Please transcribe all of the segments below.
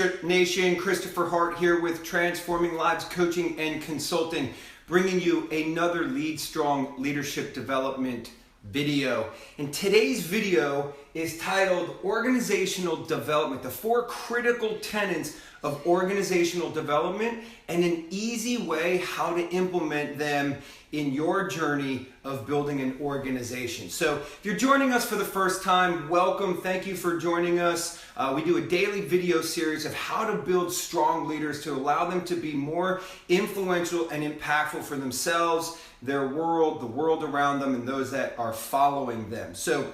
Leadership Nation, Christopher Hart here with Transforming Lives Coaching and Consulting, bringing you another Lead Strong Leadership Development video. And today's video is titled Organizational Development, the 4 critical tenets of organizational development and an easy way how to implement them in your journey of building an organization. So if you're joining us for the first time, welcome. Thank you for joining us. We do a daily video series of how to build strong leaders to allow them to be more influential and impactful for themselves, their world, the world around them, and those that are following them. So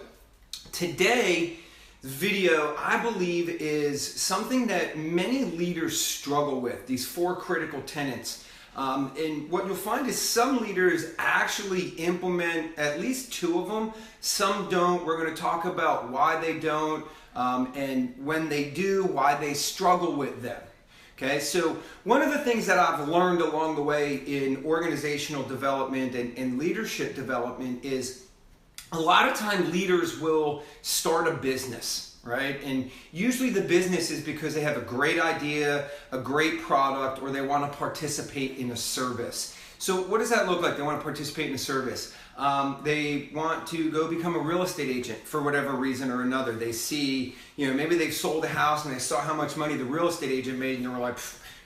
today, the video, I believe, is something that many leaders struggle with, these 4 critical tenets. And what you'll find is some leaders actually implement at least 2 of them. Some don't. We're going to talk about why they don't, and when they do, why they struggle with them. Okay, so one of the things that I've learned along the way in organizational development and leadership development is a lot of time leaders will start a business, right? And usually the business is because they have a great idea, a great product, or they want to participate in a service. So what does that look like? They want to participate in a service. They want to go become a real estate agent for whatever reason or another. They see, maybe they've sold a house and they saw how much money the real estate agent made and they were like,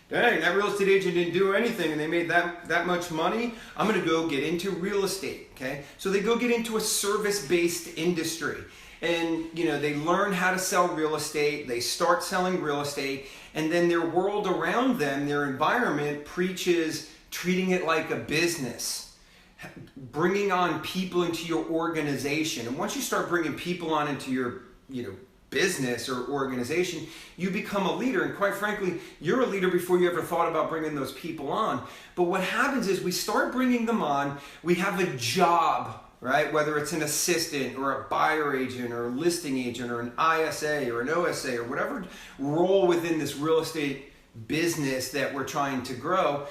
dang, that real estate agent didn't do anything and they made that much money. I'm going to go get into real estate, okay? So they go get into a service-based industry. And, they learn how to sell real estate. They start selling real estate. And then their world around them, their environment, preaches treating it like a business, bringing on people into your organization. And once you start bringing people on into your, business or organization, you become a leader. And quite frankly, you're a leader before you ever thought about bringing those people on. But what happens is we start bringing them on. We have a job, right? Whether it's an assistant or a buyer agent or a listing agent or an ISA or an OSA or whatever role within this real estate business that we're trying to grow,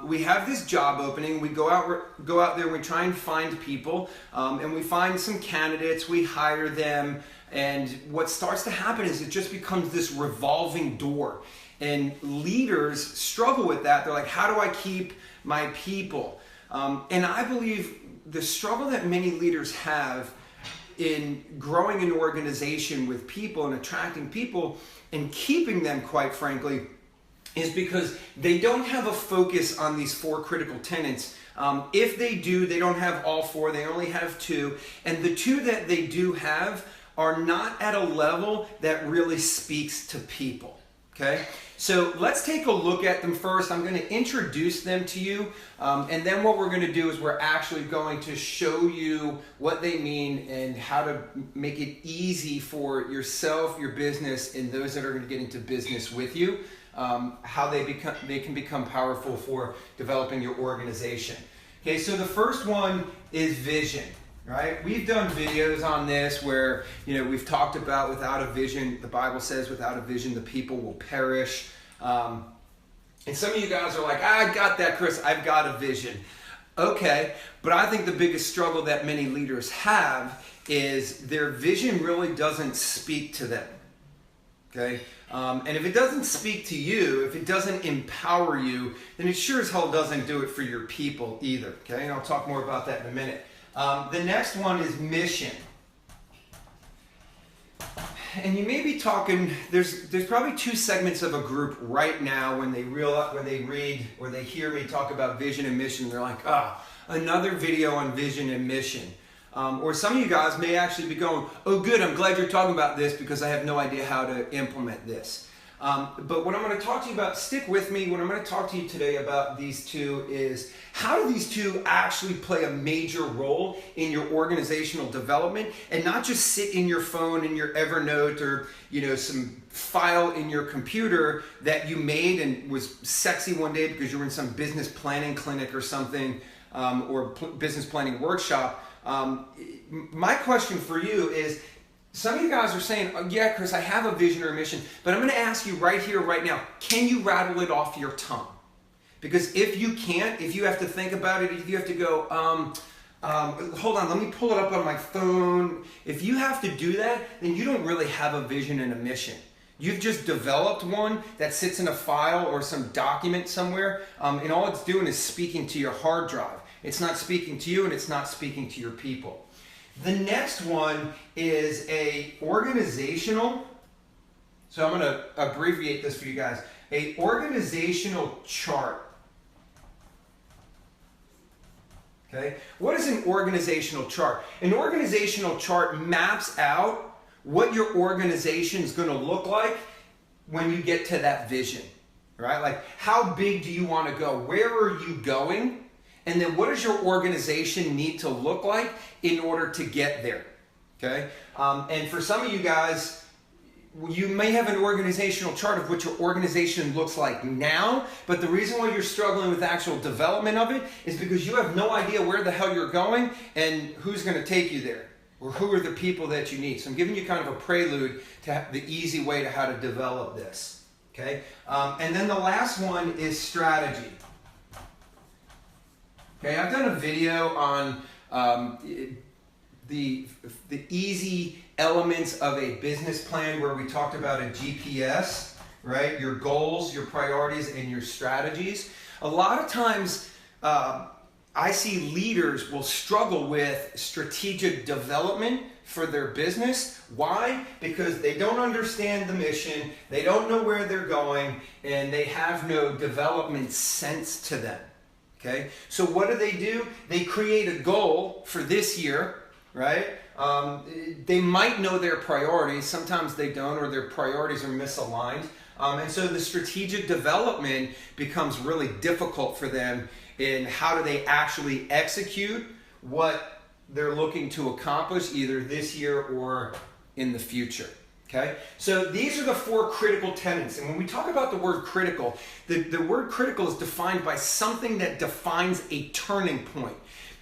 we have this job opening. We go out there, we try and find people, and we find some candidates, we hire them, and what starts to happen is it just becomes this revolving door. And leaders struggle with that. They're like, how do I keep my people? And I believe the struggle that many leaders have in growing an organization with people and attracting people and keeping them, quite frankly, is because they don't have a focus on these 4 critical tenets. If they do, they don't have all 4, they only have 2. And the 2 that they do have are not at a level that really speaks to people, okay? So let's take a look at them first. I'm going to introduce them to you, and then what we're going to do is we're actually going to show you what they mean and how to make it easy for yourself, your business, and those that are going to get into business with you, how they can become powerful for developing your organization. Okay, so the first one is vision. Right? We've done videos on this where, we've talked about without a vision, the Bible says without a vision, the people will perish. And some of you guys are like, I got that, Chris, I've got a vision. Okay, but I think the biggest struggle that many leaders have is their vision really doesn't speak to them. Okay? And if it doesn't speak to you, if it doesn't empower you, then it sure as hell doesn't do it for your people either. Okay? And I'll talk more about that in a minute. The next one is mission. And you may be talking, there's probably 2 segments of a group right now when they read or they hear me talk about vision and mission, they're like, another video on vision and mission. Or some of you guys may actually be going, oh good, I'm glad you're talking about this because I have no idea how to implement this. But what I'm going to talk to you about, stick with me, what I'm going to talk to you today about these 2 is how do these 2 actually play a major role in your organizational development and not just sit in your phone, in your Evernote, or some file in your computer that you made and was sexy one day because you were in some business planning clinic or something, or business planning workshop. My question for you is, some of you guys are saying, oh, yeah, Chris, I have a vision or a mission, but I'm going to ask you right here, right now, can you rattle it off your tongue? Because if you can't, if you have to think about it, if you have to go, hold on, let me pull it up on my phone. If you have to do that, then you don't really have a vision and a mission. You've just developed one that sits in a file or some document somewhere, and all it's doing is speaking to your hard drive. It's not speaking to you, and it's not speaking to your people. The next one is a organizational, so I'm going to abbreviate this for you guys, a organizational chart. Okay? What is an organizational chart? An organizational chart maps out what your organization is going to look like when you get to that vision, right? Like, how big do you want to go? Where are you going? And then what does your organization need to look like in order to get there, okay? And for some of you guys, you may have an organizational chart of what your organization looks like now, but the reason why you're struggling with actual development of it is because you have no idea where the hell you're going and who's going to take you there, or who are the people that you need. So I'm giving you kind of a prelude to the easy way to how to develop this, okay? And then the last one is strategy. Okay, I've done a video on the easy elements of a business plan where we talked about a GPS, right? Your goals, your priorities, and your strategies. A lot of times, I see leaders will struggle with strategic development for their business. Why? Because they don't understand the mission, they don't know where they're going, and they have no development sense to them. Okay? So what do? They create a goal for this year, right? They might know their priorities, sometimes they don't, or their priorities are misaligned. And so the strategic development becomes really difficult for them in how do they actually execute what they're looking to accomplish either this year or in the future. Okay? So these are the 4 critical tenets. And when we talk about the word critical, the word critical is defined by something that defines a turning point.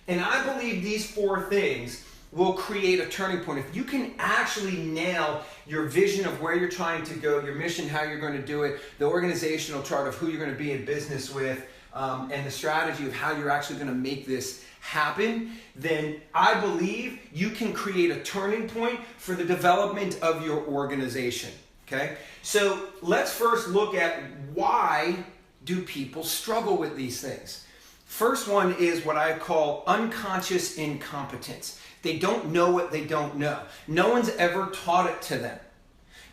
And I believe these 4 things will create a turning point. If you can actually nail your vision of where you're trying to go, your mission, how you're going to do it, the organizational chart of who you're going to be in business with, and the strategy of how you're actually going to make this happen, then I believe you can create a turning point for the development of your organization. Okay? So let's first look at why do people struggle with these things. First one is what I call unconscious incompetence. They don't know what they don't know. No one's ever taught it to them.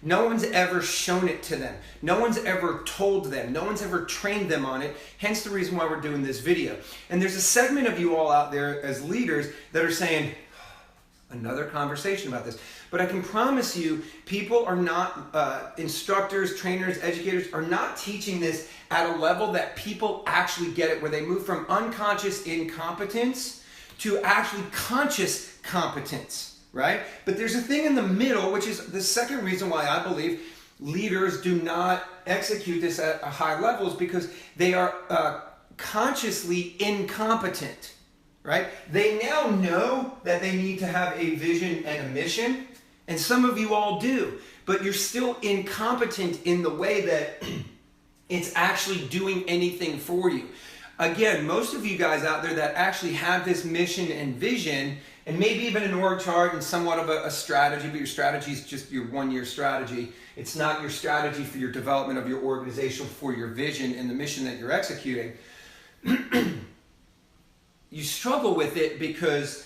No one's ever shown it to them. No one's ever told them. No one's ever trained them on it. Hence the reason why we're doing this video. And there's a segment of you all out there as leaders that are saying, another conversation about this. But I can promise you, people are not, instructors, trainers, educators are not teaching this at a level that people actually get it, where they move from unconscious incompetence to actually conscious competence. Right? But there's a thing in the middle, which is the second reason why I believe leaders do not execute this at a high level, is because they are consciously incompetent. Right? They now know that they need to have a vision and a mission, and some of you all do, but you're still incompetent in the way that it's actually doing anything for you. Again, most of you guys out there that actually have this mission and vision, and maybe even an org chart and somewhat of a strategy, but your strategy is just your one-year strategy. It's not your strategy for your development of your organization, for your vision and the mission that you're executing. You struggle with it because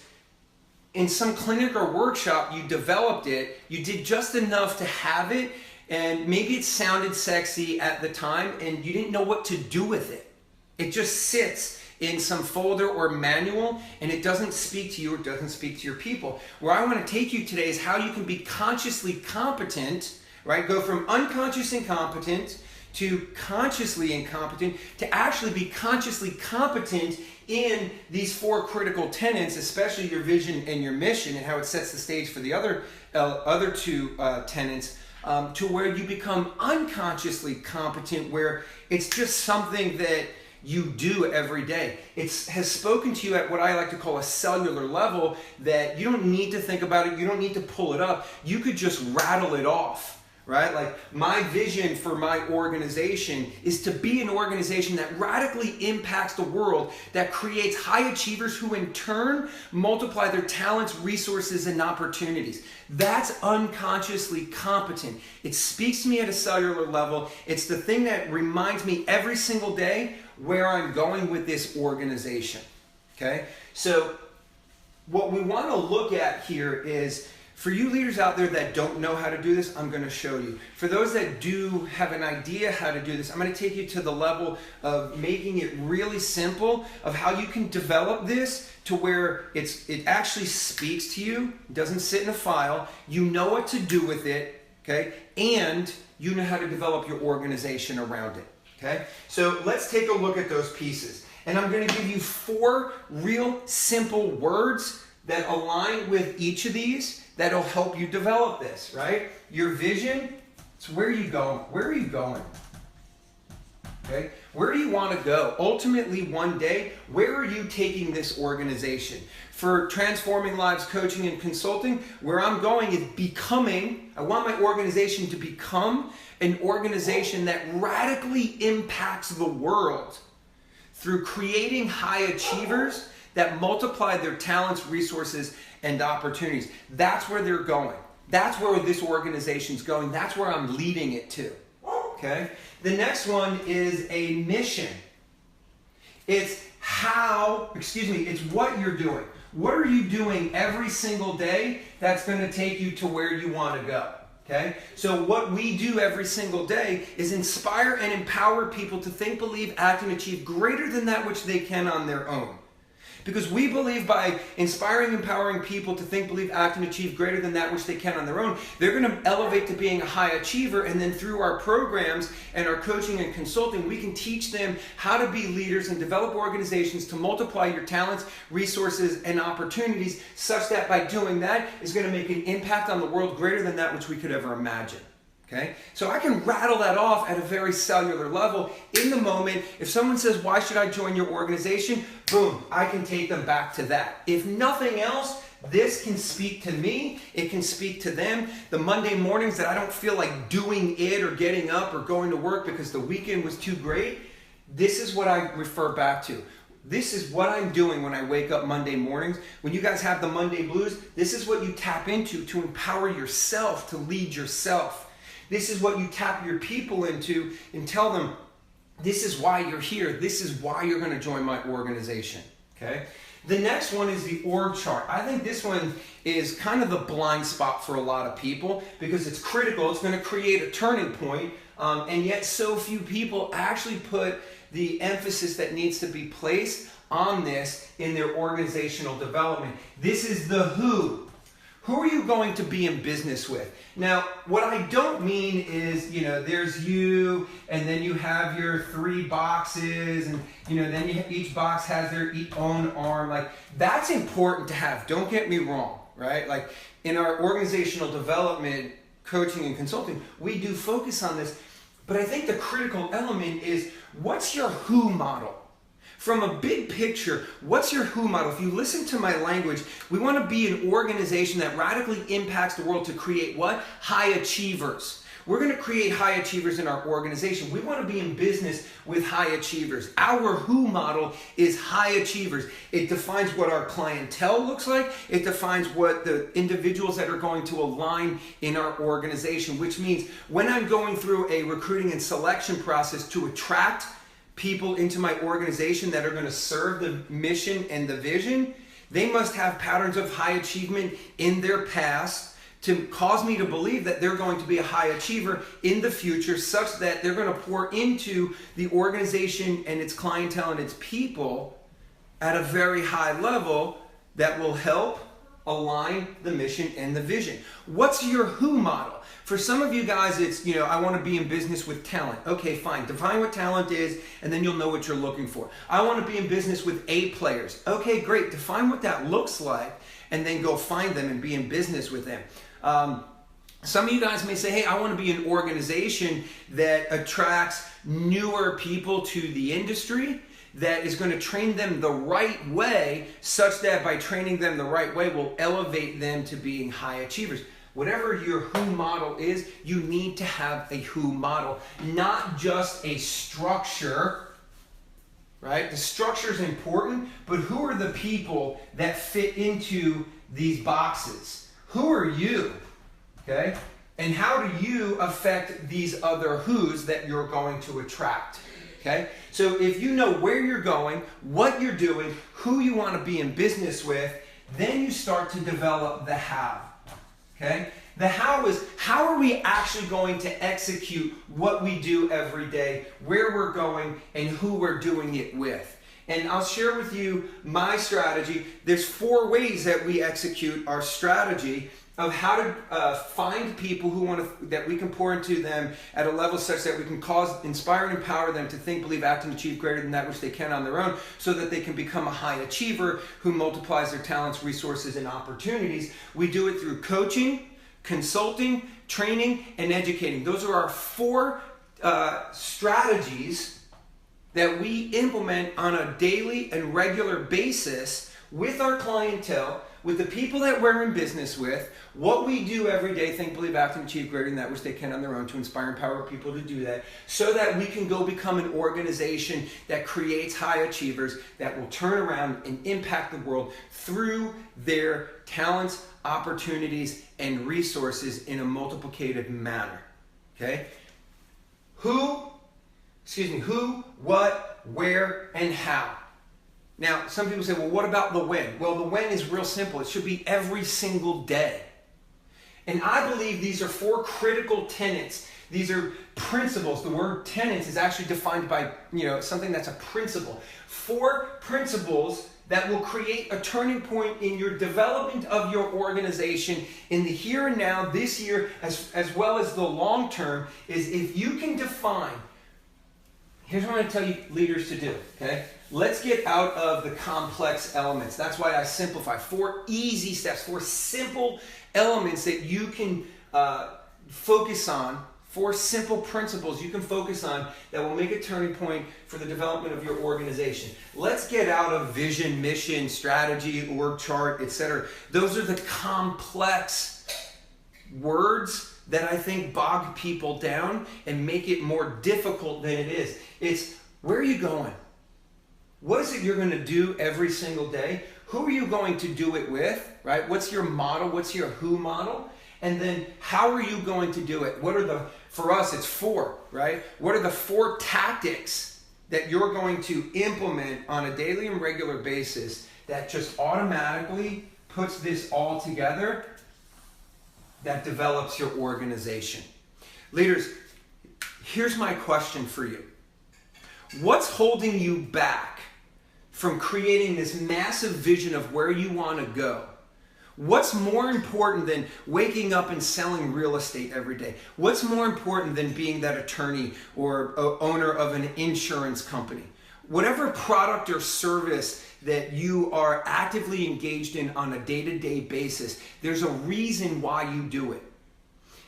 in some clinic or workshop, you developed it, you did just enough to have it, and maybe it sounded sexy at the time, and you didn't know what to do with it. It just sits in some folder or manual, and it doesn't speak to you or doesn't speak to your people. Where I want to take you today is how you can be consciously competent, right? Go from unconscious incompetent to consciously incompetent to actually be consciously competent in these 4 critical tenets, especially your vision and your mission, and how it sets the stage for the other 2 tenets, to where you become unconsciously competent, where it's just something that you do every day. It has spoken to you at what I like to call a cellular level, that you don't need to think about it, you don't need to pull it up, you could just rattle it off, right? Like my vision for my organization is to be an organization that radically impacts the world, that creates high achievers who in turn multiply their talents, resources, and opportunities. That's unconsciously competent. It speaks to me at a cellular level. It's the thing that reminds me every single day where I'm going with this organization, okay? So what we want to look at here is, for you leaders out there that don't know how to do this, I'm going to show you. For those that do have an idea how to do this, I'm going to take you to the level of making it really simple of how you can develop this to where it actually speaks to you, doesn't sit in a file, you know what to do with it, okay? And you know how to develop your organization around it, okay? So let's take a look at those pieces. And I'm going to give you 4 real simple words that align with each of these that'll help you develop this, right? Your vision, it's where are you going? Where are you going? Okay? Where do you want to go? Ultimately, one day, where are you taking this organization? For Transforming Lives Coaching and Consulting, where I'm going is becoming, I want my organization to become an organization that radically impacts the world through creating high achievers that multiply their talents, resources, and opportunities. That's where they're going. That's where this organization's going. That's where I'm leading it to. Okay? The next one is a mission. It's it's what you're doing. What are you doing every single day that's going to take you to where you want to go? Okay? So what we do every single day is inspire and empower people to think, believe, act, and achieve greater than that which they can on their own. Because we believe by inspiring, empowering people to think, believe, act, and achieve greater than that which they can on their own, they're going to elevate to being a high achiever. And then through our programs and our coaching and consulting, we can teach them how to be leaders and develop organizations to multiply your talents, resources, and opportunities, such that by doing that is going to make an impact on the world greater than that which we could ever imagine. Okay? So I can rattle that off at a very cellular level in the moment. If someone says, why should I join your organization? Boom, I can take them back to that. If nothing else, this can speak to me. It can speak to them. The Monday mornings that I don't feel like doing it or getting up or going to work because the weekend was too great, this is what I refer back to. This is what I'm doing when I wake up Monday mornings. When you guys have the Monday blues, this is what you tap into to empower yourself, to lead yourself. This is what you tap your people into and tell them, this is why you're here. This is why you're going to join my organization. Okay? The next one is the org chart. I think this one is kind of the blind spot for a lot of people because it's critical. It's going to create a turning point, and yet so few people actually put the emphasis that needs to be placed on this in their organizational development. This is the who. Who are you going to be in business with? Now, what I don't mean is, there's you, and then you have your 3 boxes, and, then each box has their own arm. Like, that's important to have. Don't get me wrong, right? Like, in our organizational development, coaching, and consulting, we do focus on this. But I think the critical element is, what's your who model? From a big picture, what's your who model? If you listen to my language, we want to be an organization that radically impacts the world to create what? High achievers. We're going to create high achievers in our organization. We want to be in business with high achievers. Our who model is high achievers. It defines what our clientele looks like. It defines what the individuals that are going to align in our organization, which means when I'm going through a recruiting and selection process to attract people into my organization that are going to serve the mission and the vision, they must have patterns of high achievement in their past to cause me to believe that they're going to be a high achiever in the future, such that they're going to pour into the organization and its clientele and its people at a very high level that will help align the mission and the vision. What's your who model? For some of you guys, it's, I want to be in business with talent. Okay, fine. Define what talent is, and then you'll know what you're looking for. I want to be in business with A players. Okay, great. Define what that looks like, and then go find them and be in business with them. Some of you guys may say, hey, I want to be an organization that attracts newer people to the industry, that is going to train them the right way, such that by training them the right way will elevate them to being high achievers. whatever your who model is, you need to have a who model, not just a structure, right? The structure is important, but who are the people that fit into these boxes? Who are you, okay? And how do you affect these other who's that you're going to attract? Okay? So if you know where you're going, what you're doing, who you want to be in business with, then you start to develop the how. Okay? The how is, how are we actually going to execute what we do every day, where we're going, and who we're doing it with. And I'll share with you my strategy. There's 4 ways that we execute our strategy of how to find people who want to, that we can pour into them at a level such that we can inspire and empower them to think, believe, act, and achieve greater than that which they can on their own, so that they can become a high achiever who multiplies their talents, resources, and opportunities. We do it through coaching, consulting, training, and educating. Those are our 4 strategies that we implement on a daily and regular basis with our clientele, with the people that we're in business with, what we do every day, think, believe, act, and achieve greater than that which they can on their own, to inspire and empower people to do that, so that we can go become an organization that creates high achievers that will turn around and impact the world through their talents, opportunities, and resources in a multiplicative manner. Okay? Who, what, where, and how. Now, some people say, well, what about the when? Well, the when is real simple. It should be every single day. And I believe these are 4 critical tenets. These are principles. The word tenets is actually defined by, something that's a principle. 4 principles that will create a turning point in your development of your organization in the here and now, this year, as well as the long term, is if you can define. Here's what I'm going to tell you leaders to do, okay? Let's get out of the complex elements. That's why I simplify. 4 easy steps, 4 simple elements that you can focus on, 4 simple principles you can focus on that will make a turning point for the development of your organization. Let's get out of vision, mission, strategy, org chart, etc. Those are the complex words that I think bog people down and make it more difficult than it is. It's, where are you going? What is it you're going to do every single day? Who are you going to do it with, right? What's your model? What's your who model? And then how are you going to do it? What are for us, it's 4, right? What are the 4 tactics that you're going to implement on a daily and regular basis that just automatically puts this all together, that develops your organization? Leaders, here's my question for you. What's holding you back from creating this massive vision of where you want to go? What's more important than waking up and selling real estate every day? What's more important than being that attorney or owner of an insurance company? Whatever product or service that you are actively engaged in on a day-to-day basis, there's a reason why you do it.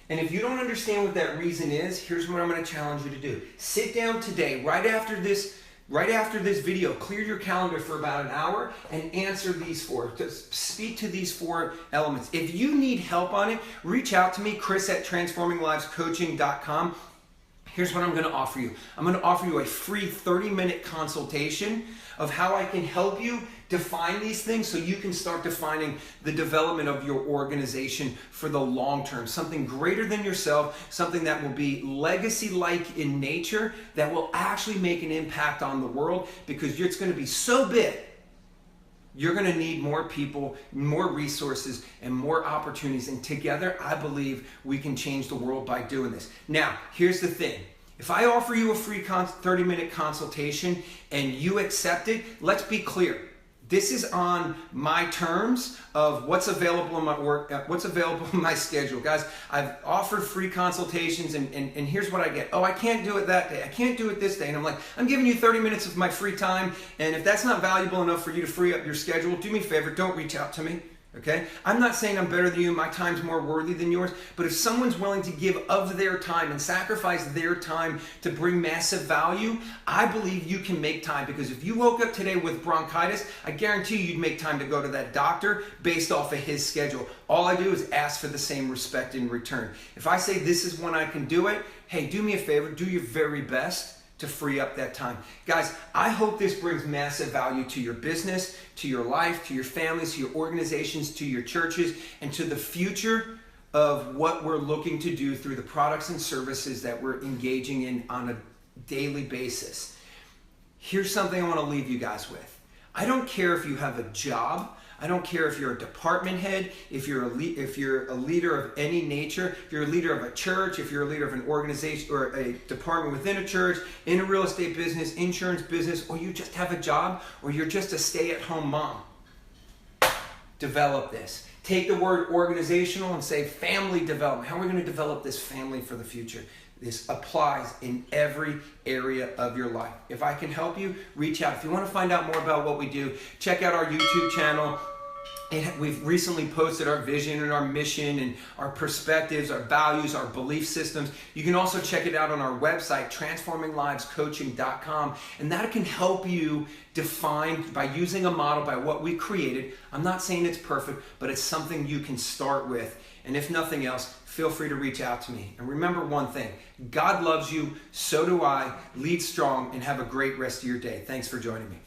And if you don't understand what that reason is, here's what I'm going to challenge you to do. Sit down today, right after this video, clear your calendar for about an hour and answer these 4. Speak to these 4 elements. If you need help on it, reach out to me, chris@transforminglivescoaching.com. Here's what I'm going to offer you. I'm going to offer you a free 30-minute consultation of how I can help you define these things so you can start defining the development of your organization for the long term. Something greater than yourself, something that will be legacy-like in nature, that will actually make an impact on the world, because it's going to be so big. You're going to need more people, more resources, and more opportunities. And together, I believe we can change the world by doing this. Now, here's the thing. If I offer you a free 30-minute consultation and you accept it, let's be clear. This is on my terms of what's available in my work, what's available in my schedule. Guys, I've offered free consultations and here's what I get. Oh, I can't do it that day. I can't do it this day. And I'm like, I'm giving you 30 minutes of my free time. And if that's not valuable enough for you to free up your schedule, do me a favor, don't reach out to me. Okay? I'm not saying I'm better than you, my time's more worthy than yours, but if someone's willing to give of their time and sacrifice their time to bring massive value, I believe you can make time, because if you woke up today with bronchitis, I guarantee you'd make time to go to that doctor based off of his schedule. All I do is ask for the same respect in return. If I say this is when I can do it, hey, do me a favor, do your very best to free up that time. Guys, I hope this brings massive value to your business, to your life, to your families, to your organizations, to your churches, and to the future of what we're looking to do through the products and services that we're engaging in on a daily basis. Here's something I want to leave you guys with. I don't care if you have a job. I don't care if you're a department head, if you're a leader of any nature, if you're a leader of a church, if you're a leader of an organization or a department within a church, in a real estate business, insurance business, or you just have a job, or you're just a stay-at-home mom. Develop this. Take the word organizational and say family development. How are we going to develop this family for the future? This applies in every area of your life. If I can help you, reach out. If you want to find out more about what we do, check out our YouTube channel. We've recently posted our vision and our mission and our perspectives, our values, our belief systems. You can also check it out on our website, transforminglivescoaching.com, and that can help you define, by using a model, by what we created. I'm not saying it's perfect, but it's something you can start with. And if nothing else, feel free to reach out to me. And remember one thing, God loves you, so do I. Lead strong and have a great rest of your day. Thanks for joining me.